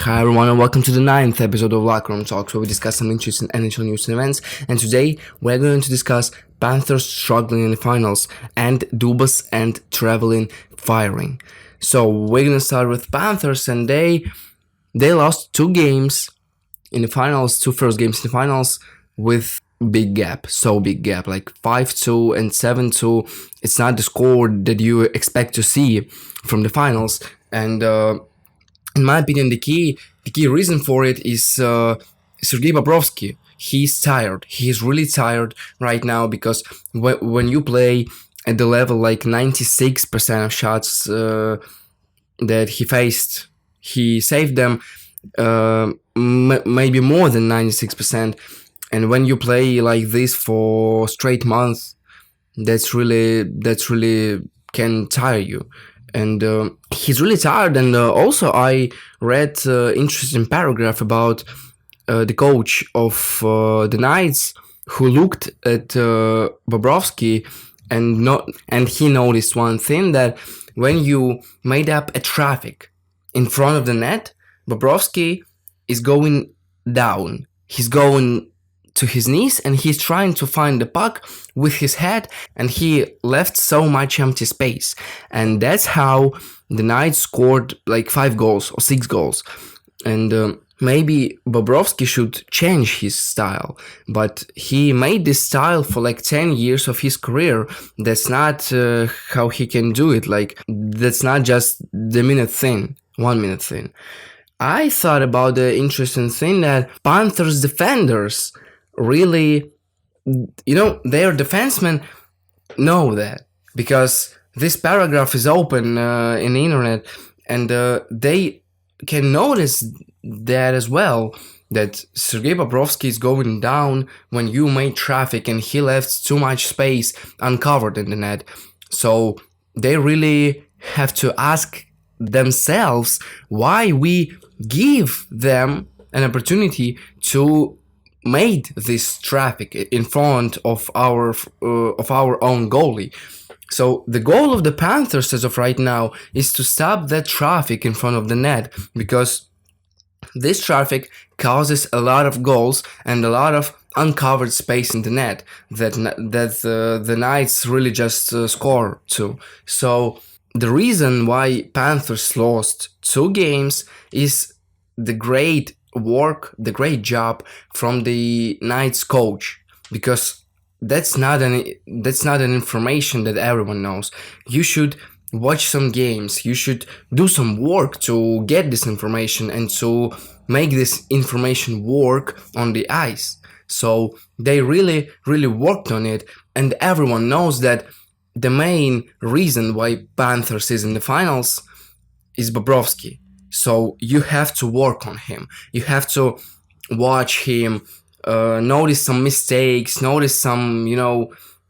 Hi everyone and welcome to the 9th episode of Locker Room Talks, where we discuss some interesting NHL news and events. And today we're going to discuss Panthers struggling in the finals and Dubas and Treliving firing. So we're going to start with Panthers, and they lost two games in the finals, two first games in the finals with big gap, like 5-2 and 7-2. It's not the score that you expect to see from the finals, and in my opinion, the key reason for it is Sergei Bobrovsky. He's tired. He's really tired right now because when you play at the level like 96% of shots that he faced, he saved them maybe more than 96%. And when you play like this for straight months, that's really can tire you. And he's really tired. And also I read interesting paragraph about the coach of the Knights, who looked at Bobrovsky and he noticed one thing, that when you made up a traffic in front of the net, Bobrovsky is going down. He's going to his knees and he's trying to find the puck with his head, and he left so much empty space. And that's how the Knights scored like 5 goals or 6 goals. And maybe Bobrovsky should change his style, but he made this style for like 10 years of his career. That's not how he can do it. Like, that's not just the 1 minute thing. I thought about the interesting thing that Panthers defenders really, their defensemen know that, because this paragraph is open in the internet, and they can notice that as well, that Sergei Bobrovsky is going down when you made traffic and he left too much space uncovered in the net. So they really have to ask themselves why we give them an opportunity to made this traffic in front of our own goalie. So the goal of the Panthers as of right now is to stop that traffic in front of the net, because this traffic causes a lot of goals and a lot of uncovered space in the net that the Knights really just score to. So the reason why Panthers lost 2 games is the great job from the Knights coach, because that's not an information that everyone knows. You should watch some games, you should do some work to get this information and to make this information work on the ice. So they really worked on it, and everyone knows that the main reason why Panthers is in the finals is Bobrovsky. So you have to work on him. You have to watch him, notice some mistakes, notice some,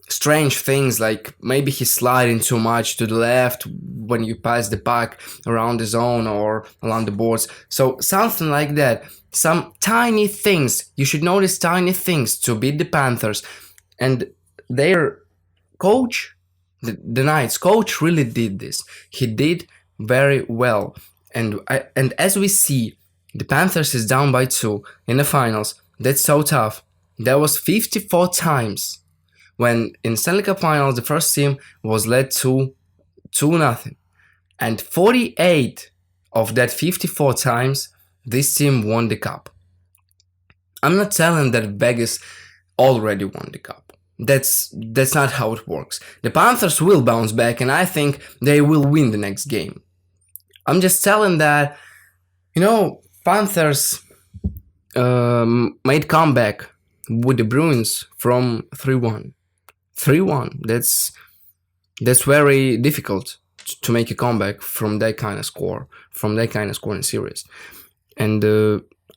strange things, like maybe he's sliding too much to the left when you pass the puck around the zone or along the boards. So something like that. Some tiny things. You should notice tiny things to beat the Panthers. And their coach, the Knights coach, really did this. He did very well. And as we see, the Panthers is down by 2 in the finals. That's so tough. That was 54 times when in Stanley Cup Finals the first team was led 2-0. And 48 of that 54 times this team won the cup. I'm not telling that Vegas already won the cup. That's not how it works. The Panthers will bounce back, and I think they will win the next game. I'm just telling that, Panthers made comeback with the Bruins from 3-1. 3-1. That's very difficult to make a comeback from that kind of score, in series. And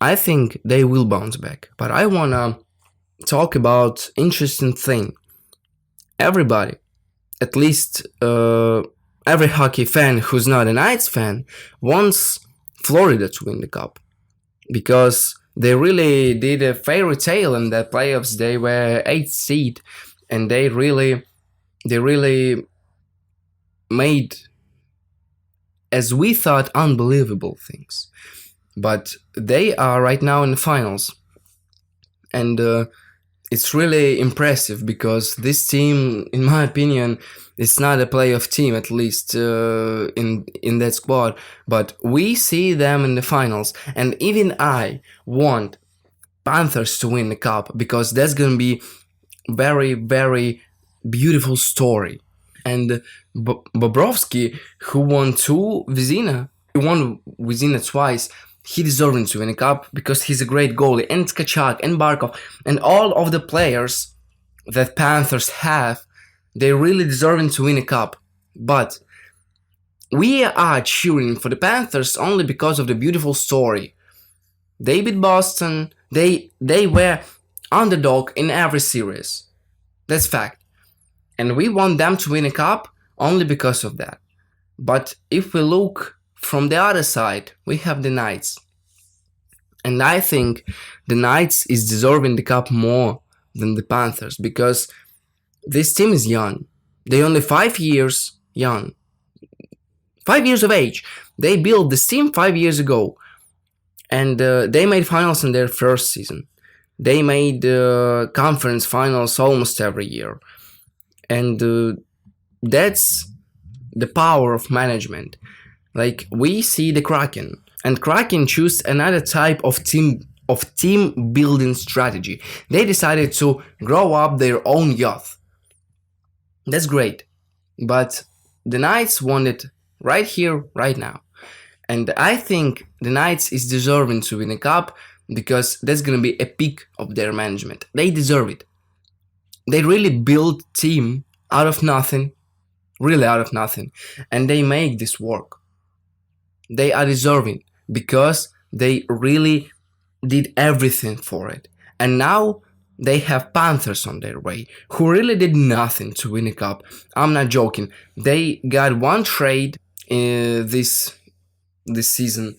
I think they will bounce back. But I wanna talk about interesting thing. Everybody, at least every hockey fan who's not a Knights fan, wants Florida to win the cup, because they really did a fairy tale in the playoffs. They were 8th seed, and they really made, as we thought, unbelievable things. but they are right now in the finals, and it's really impressive because this team, in my opinion, is not a playoff team, at least in that squad. But we see them in the finals, and even I want Panthers to win the cup because that's gonna be very very beautiful story. And Bobrovsky, who won two Vizina, he won Vizina twice. He deserves to win a cup because he's a great goalie. And Tkachuk and Barkov and all of the players that Panthers have, they really deserve to win a cup. But we are cheering for the Panthers only because of the beautiful story. They beat Boston. They were underdog in every series. That's fact. And we want them to win a cup only because of that. But if we look from the other side, we have the Knights. And I think the Knights is deserving the cup more than the Panthers because this team is young. They only 5 years young. 5 years of age. They built this team 5 years ago. And they made finals in their first season. They made conference finals almost every year. And that's the power of management. Like we see the Kraken, and Kraken choose another type of team building strategy. They decided to grow up their own youth. That's great, but the Knights want it right here, right now, and I think the Knights is deserving to win a cup because that's gonna be a peak of their management. They deserve it. They really build team out of nothing, really out of nothing, and they make this work. They are deserving because they really did everything for it. And now they have Panthers on their way, who really did nothing to win a cup. I'm not joking. They got one trade this season,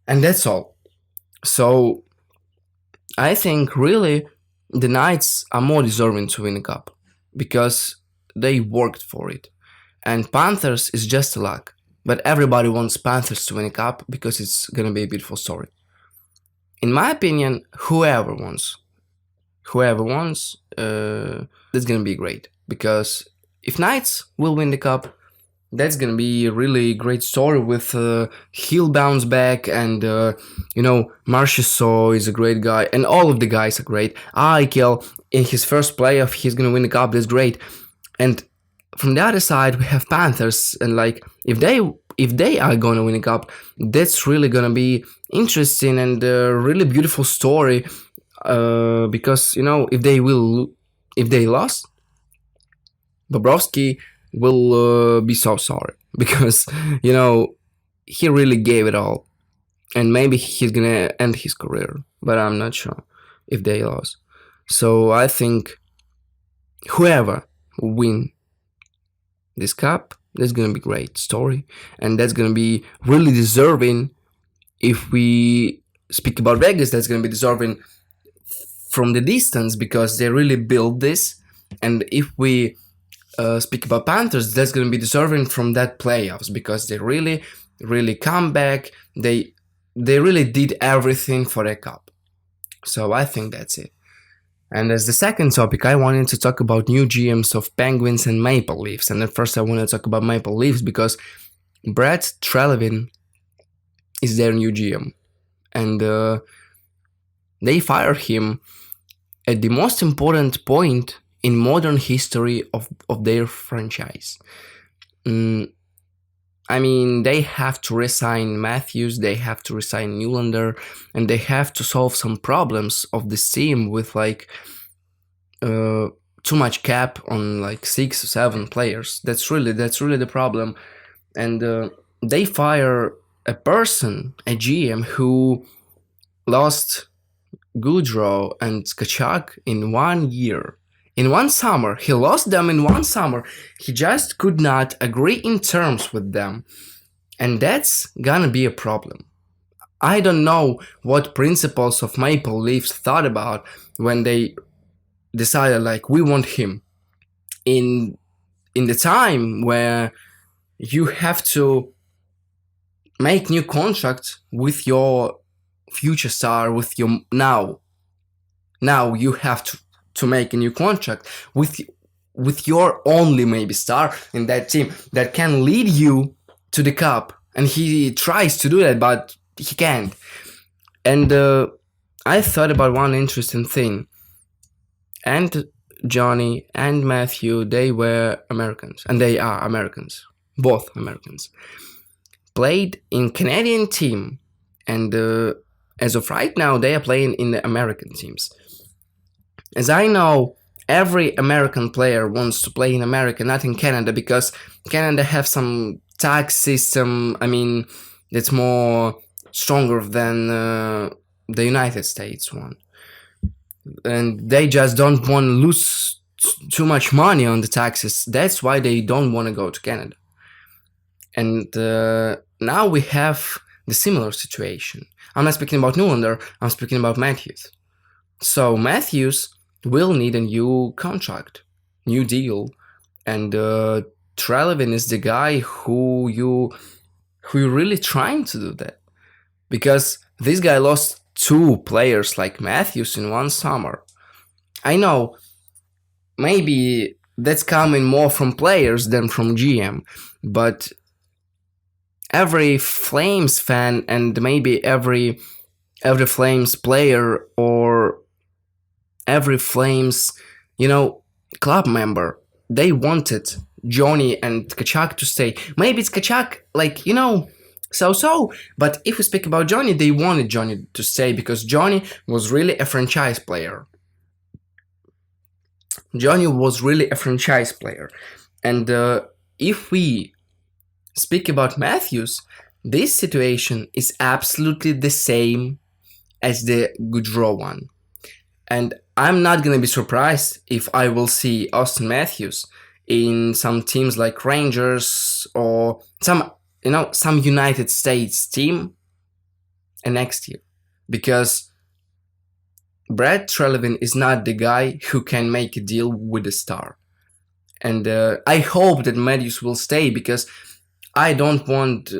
and that's all. So I think really the Knights are more deserving to win a cup because they worked for it. And Panthers is just a luck. But everybody wants Panthers to win a cup because it's gonna be a beautiful story. In my opinion, whoever wants, that's gonna be great. Because if Knights will win the cup, that's gonna be a really great story with Hill bounce back and Marchessault is a great guy and all of the guys are great. Eichel in his first playoff he's gonna win the cup. That's great. And from the other side we have Panthers, and like if they are gonna win a cup, that's really gonna be interesting and a really beautiful story. Because if they lost, Bobrovsky will be so sorry because he really gave it all, and maybe he's gonna end his career. But I'm not sure if they lost. So I think whoever win this cup, that's gonna be great story, and that's gonna be really deserving. If we speak about Vegas, that's gonna be deserving from the distance because they really built this. And if we speak about Panthers, that's gonna be deserving from that playoffs because they really, really come back. They really did everything for the cup. So I think that's it. And as the second topic, I wanted to talk about new GMs of Penguins and Maple Leafs. And at first, I want to talk about Maple Leafs because Brad Treliving is their new GM. And they fired him at the most important point in modern history of their franchise. I mean, they have to resign Matthews, they have to resign Nylander, and they have to solve some problems of this team with like too much cap on like 6 or 7 players. That's really the problem. And they fire a person, a GM who lost Goudreau and Tkachuk in 1 year. In one summer, he lost them in one summer. He just could not agree in terms with them. And that's gonna be a problem. I don't know what principals of Maple Leafs thought about when they decided like we want him. In the time where you have to make new contracts with your future star, with your now you have to make a new contract with your only maybe star in that team that can lead you to the cup, and he tries to do that but he can't. And I thought about one interesting thing. And Johnny and Matthew, they were Americans, and they are Americans, both Americans, played in Canadian team, and as of right now they are playing in the American teams. As I know, every American player wants to play in America, not in Canada, because Canada have some tax system, I mean, that's more stronger than the United States one. And they just don't want to lose too much money on the taxes. That's why they don't want to go to Canada. And now we have the similar situation. I'm not speaking about Nylander, I'm speaking about Matthews. So Matthews will need a new contract, new deal, and Treliving is the guy who you're really trying to do that, because this guy lost two players like Matthews in one summer. I know maybe that's coming more from players than from GM, but every Flames fan and maybe every Flames player or every Flames, club member, they wanted Johnny and Tkachuk to stay. Maybe it's Tkachuk, so. But if we speak about Johnny, they wanted Johnny to stay because Johnny was really a franchise player. And if we speak about Matthews, this situation is absolutely the same as the Gaudreau one. And I'm not gonna be surprised if I will see Austin Matthews in some teams like Rangers or some United States team next year, because Brad Treliving is not the guy who can make a deal with a star. And I hope that Matthews will stay, because I don't want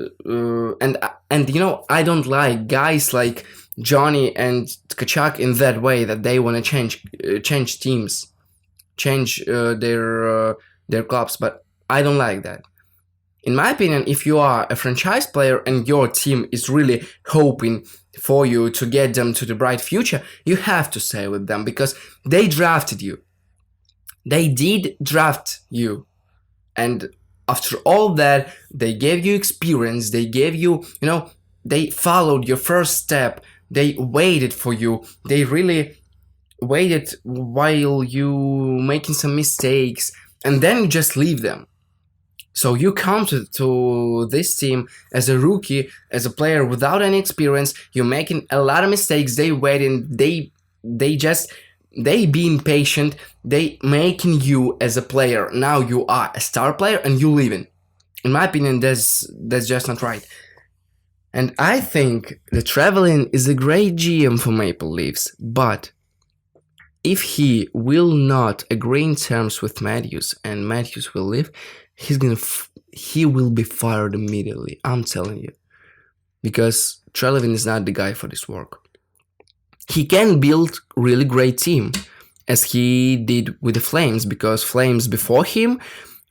I don't like guys like Johnny and Tkachuk in that way, that they want to change teams, change their clubs. But I don't like that. In my opinion, if you are a franchise player and your team is really hoping for you to get them to the bright future, you have to stay with them, because they drafted you. They did draft you. And after all that, they gave you experience, they gave you, they followed your first step, they waited for you, they really waited while you making some mistakes, and then you just leave them. So you come to this team as a rookie, as a player without any experience, you're making a lot of mistakes, they waiting, they being patient, they making you as a player. Now you are a star player and you leaving. In my opinion, that's just not right. And I think that Treliving is a great GM for Maple Leafs, but if he will not agree in terms with Matthews and Matthews will leave, he will be fired immediately. I'm telling you, because Treliving is not the guy for this work. He can build really great team, as he did with the Flames, because Flames before him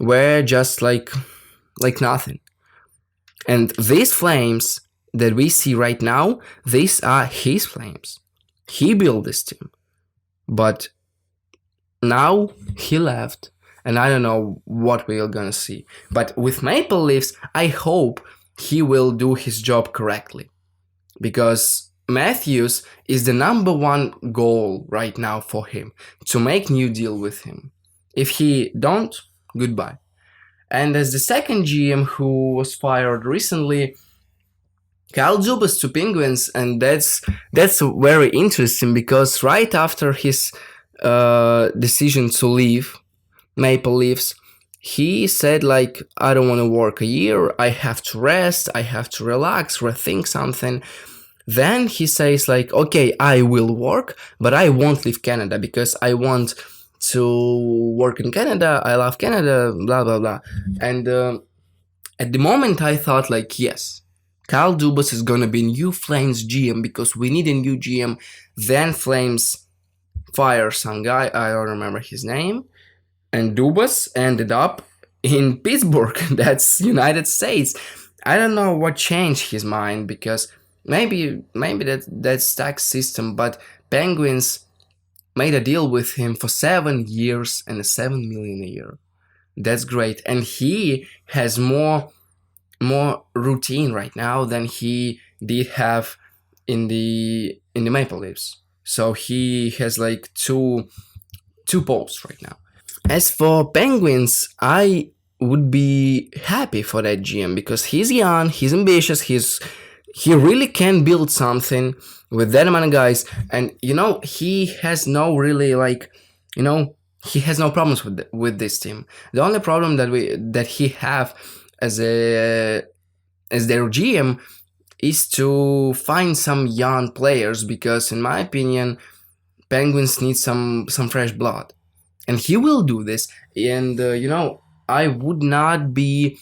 were just like nothing. And these Flames that we see right now, these are his Flames. He built this team. But now he left, and I don't know what we're gonna see. But with Maple Leafs, I hope he will do his job correctly, because Matthews is the number one goal right now for him, to make new deal with him. If he don't, goodbye. And as the second GM who was fired recently, Kyle Dubas to Penguins, and that's very interesting, because right after his decision to leave Maple Leafs, he said I don't want to work a year, I have to rest, I have to relax, rethink something. Then he says okay, I will work, but I won't leave Canada, because I want to work in Canada, I love Canada, blah blah blah. And at the moment I thought yes, Kyle Dubas is gonna be new Flames GM because we need a new GM. Then Flames fire some guy, I don't remember his name, and Dubas ended up in Pittsburgh. That's United States. I don't know what changed his mind because maybe that's tax system, but Penguins made a deal with him for 7 years and 7 million a year. That's great, and he has more routine right now than he did have in the Maple Leafs. So he has like two posts right now. As for Penguins, I would be happy for that GM because he's young, he's ambitious, he really can build something with that amount of guys, and he has no really like you know he has no problems with this team. The only problem that he have as a as their GM is to find some young players because in my opinion Penguins need some fresh blood, and he will do this. And I would not be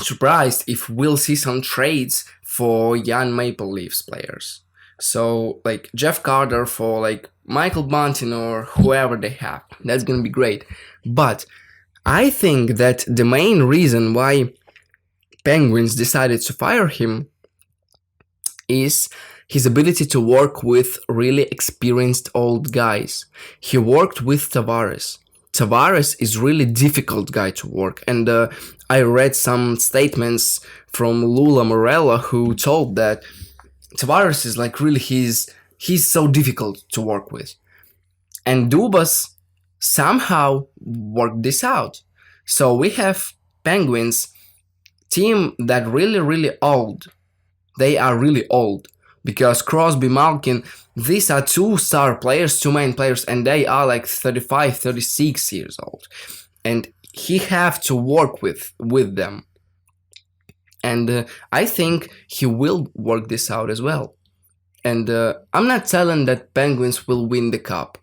surprised if we'll see some trades for young Maple Leafs players. So like Jeff Carter for like Michael Bunting or whoever they have. That's gonna be great. But I think that the main reason why Penguins decided to fire him is his ability to work with really experienced old guys. He worked with Tavares. Tavares is really difficult guy to work, and I read some statements from Lula Morella who told that Tavares is like really he's so difficult to work with, and Dubas somehow worked this out. So we have Penguins team that really old. They are really old because Crosby, Malkin, these are two star players, two main players, and they are like 35, 36 years old. And he have to work with them. And I think he will work this out as well. And I'm not telling that Penguins will win the cup.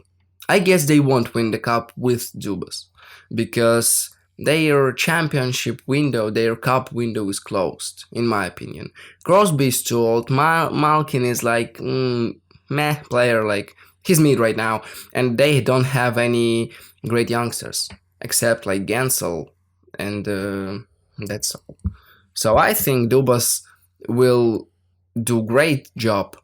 I guess they won't win the cup with Dubas because their championship window, their cup window is closed, in my opinion. Crosby is too old. Malkin is like meh player, like he's mid right now, and they don't have any great youngsters except like Gensel, and that's all. So I think Dubas will do great job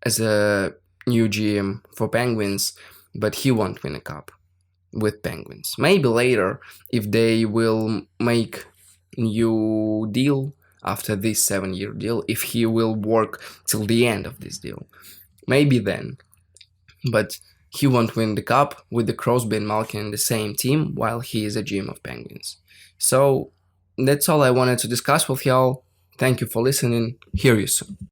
as a new GM for Penguins, but he won't win a cup with Penguins. Maybe later, if they will make new deal after this 7-year deal, if he will work till the end of this deal, maybe then. But he won't win the cup with the Crosby and Malkin in the same team while he is a GM of Penguins. So that's all I wanted to discuss with y'all. Thank you for listening. Hear you soon.